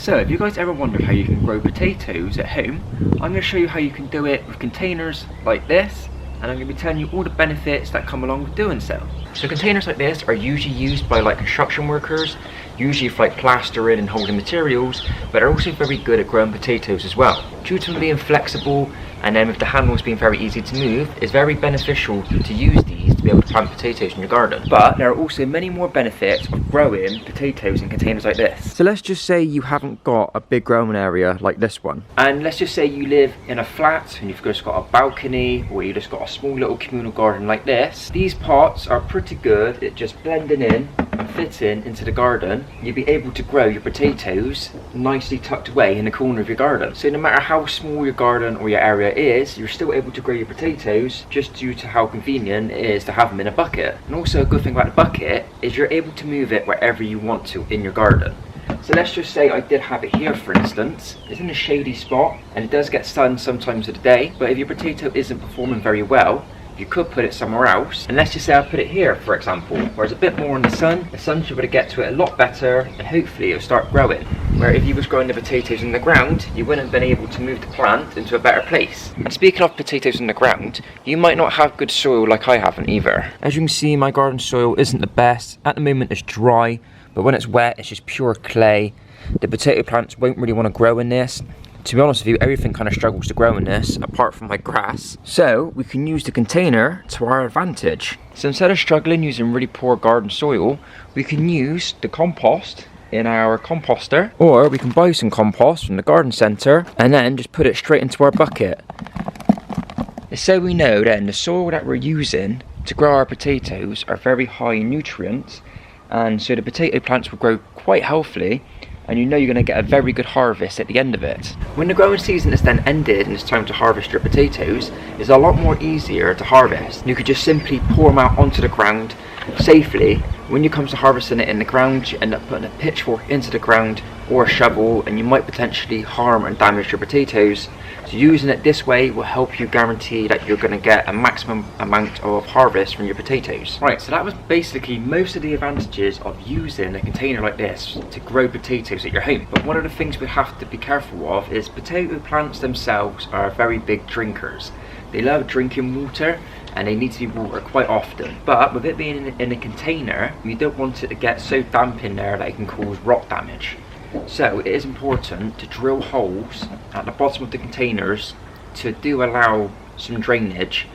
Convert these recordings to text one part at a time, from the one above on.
So if you guys ever wonder how you can grow potatoes at home, I'm going to show you how you can do it with containers like this, and I'm going to be telling you all the benefits that come along with doing so. So containers like this are usually used by like construction workers, usually for like plastering and holding materials, but they're also very good at growing potatoes as well. Due to them being flexible and then with the handles being very easy to move, it's very beneficial to use these to be able to plant potatoes in your garden. But there are also many more benefits of growing potatoes in containers like this. So let's just say you haven't got a big growing area like this one. And let's just say you live in a flat and you've just got a balcony, or you just got a small little communal garden like this. These pots are pretty good at just blending in and fitting into the garden. You'll be able to grow your potatoes nicely tucked away in the corner of your garden. So no matter how small your garden or your area is, you're still able to grow your potatoes just due to how convenient it is to have them in a bucket. And also a good thing about the bucket is you're able to move it wherever you want to in your garden. So let's just say I did have it here, for instance. It's in a shady spot and it does get sun sometimes of the day, but if your potato isn't performing very well, you could put it somewhere else. And let's just say I put it here, for example, where it's a bit more in the sun should be able to get to it a lot better, and hopefully it'll start growing. Where if you was growing the potatoes in the ground, you wouldn't have been able to move the plant into a better place. And speaking of potatoes in the ground, you might not have good soil like I haven't either. As you can see, my garden soil isn't the best. At the moment it's dry, but when it's wet it's just pure clay. The potato plants won't really want to grow in this. To be honest with you, everything kind of struggles to grow in this, apart from my grass. So we can use the container to our advantage. So instead of struggling using really poor garden soil, we can use the compost in our composter, or we can buy some compost from the garden centre and then just put it straight into our bucket. So we know then the soil that we're using to grow our potatoes are very high in nutrients, and so the potato plants will grow quite healthily, and you know you're going to get a very good harvest at the end of it. When the growing season is then ended and it's time to harvest your potatoes, it's a lot more easier to harvest. You could just simply pour them out onto the ground safely. When it comes to harvesting it in the ground, you end up putting a pitchfork into the ground or a shovel, and you might potentially harm and damage your potatoes. So using it this way will help you guarantee that you're going to get a maximum amount of harvest from your potatoes. Right, so that was basically most of the advantages of using a container like this to grow potatoes at your home. But one of the things we have to be careful of is potato plants themselves are very big drinkers. They love drinking water and they need to be watered quite often. But with it being in a container, you don't want it to get so damp in there that it can cause rot damage. So it is important to drill holes at the bottom of the containers to do allow some drainage,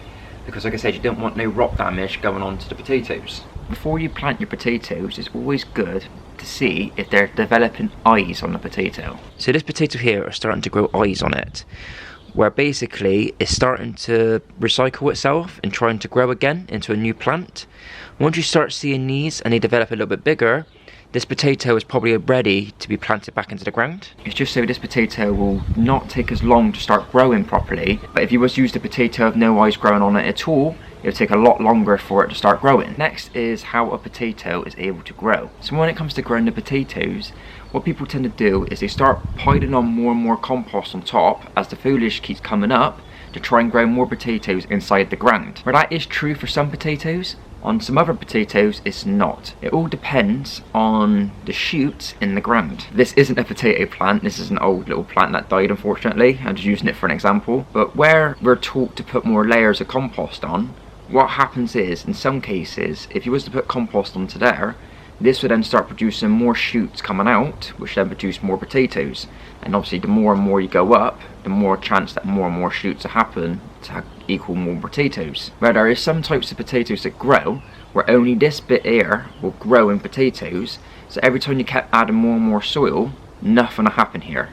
because like I said, you don't want no rot damage going on to the potatoes. Before you plant your potatoes, it's always good to see if they're developing eyes on the potato. So this potato here is starting to grow eyes on it, where basically it's starting to recycle itself and trying to grow again into a new plant. Once you start seeing these and they develop a little bit bigger, this potato is probably ready to be planted back into the ground. It's just so this potato will not take as long to start growing properly, but if you was to use the potato with no eyes growing on it at all, it would take a lot longer for it to start growing. Next is how a potato is able to grow. So when it comes to growing the potatoes, what people tend to do is they start piling on more and more compost on top as the foliage keeps coming up to try and grow more potatoes inside the ground. Where that is true for some potatoes, on some other potatoes it's not. It all depends on the shoots in the ground. This isn't a potato plant, this is an old little plant that died unfortunately. I'm just using it for an example. But where we're taught to put more layers of compost on, what happens is, in some cases, if you was to put compost onto there, this would then start producing more shoots coming out, which then produce more potatoes. And obviously the more and more you go up, the more chance that more and more shoots will happen to equal more potatoes. Where there is some types of potatoes that grow, where only this bit here will grow in potatoes, so every time you kept adding more and more soil, nothing will happen here.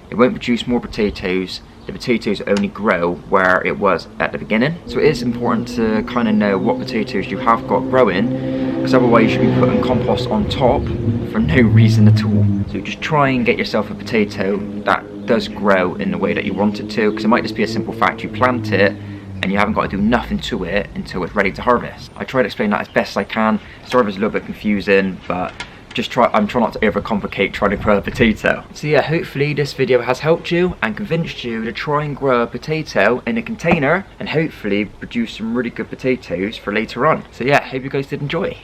It won't produce more potatoes, the potatoes only grow where it was at the beginning. So it is important to kind of know what potatoes you have got growing, because otherwise you should be putting compost on top for no reason at all. So just try and get yourself a potato that does grow in the way that you want it to, because it might just be a simple fact you plant it and you haven't got to do nothing to it until it's ready to harvest. I try to explain that as best as I can. Sorry if it's a little bit confusing, but I'm trying not to overcomplicate trying to grow a potato. So yeah, hopefully this video has helped you and convinced you to try and grow a potato in a container and hopefully produce some really good potatoes for later on. So yeah, hope you guys did enjoy.